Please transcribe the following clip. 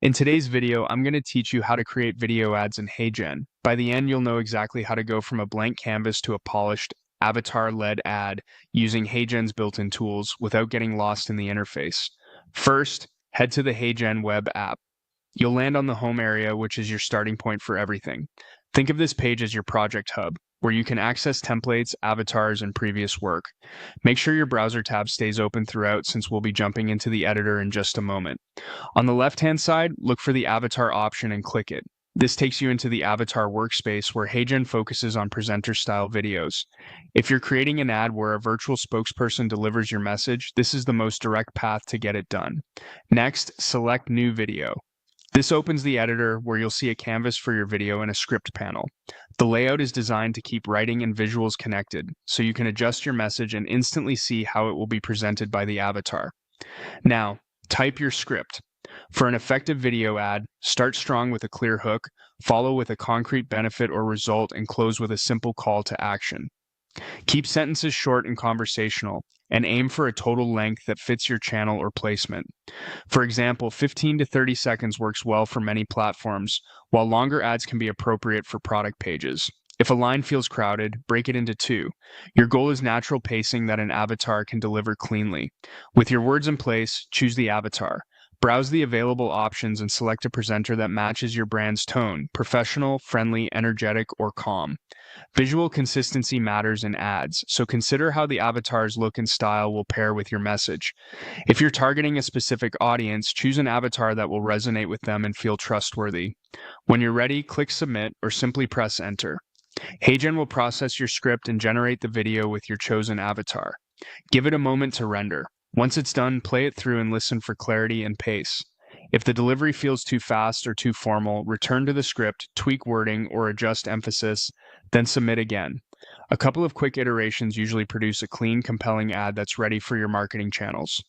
In today's video, I'm going to teach you how to create video ads in HeyGen. By the end, you'll know exactly how to go from a blank canvas to a polished, avatar-led ad using HeyGen's built-in tools without getting lost in the interface. First, head to the HeyGen web app. You'll land on the home area, which is your starting point for everything. Think of this page as your project hub, where you can access templates, avatars, and previous work. Make sure your browser tab stays open throughout since we'll be jumping into the editor in just a moment. On the left-hand side, look for the avatar option and click it. This takes you into the avatar workspace where HeyGen focuses on presenter-style videos. If you're creating an ad where a virtual spokesperson delivers your message, this is the most direct path to get it done. Next, select New Video. This opens the editor where you'll see a canvas for your video and a script panel. The layout is designed to keep writing and visuals connected, so you can adjust your message and instantly see how it will be presented by the avatar. Now, type your script. For an effective video ad, start strong with a clear hook, follow with a concrete benefit or result, and close with a simple call to action. Keep sentences short and conversational, and aim for a total length that fits your channel or placement. For example, 15 to 30 seconds works well for many platforms, while longer ads can be appropriate for product pages. If a line feels crowded, break it into two. Your goal is natural pacing that an avatar can deliver cleanly. With your words in place, choose the avatar. Browse the available options and select a presenter that matches your brand's tone: professional, friendly, energetic, or calm. Visual consistency matters in ads, so consider how the avatar's look and style will pair with your message. If you're targeting a specific audience, choose an avatar that will resonate with them and feel trustworthy. When you're ready, click Submit or simply press Enter. HeyGen will process your script and generate the video with your chosen avatar. Give it a moment to render. Once it's done, play it through and listen for clarity and pace. If the delivery feels too fast or too formal, return to the script, tweak wording, or adjust emphasis, then submit again. A couple of quick iterations usually produce a clean, compelling ad that's ready for your marketing channels.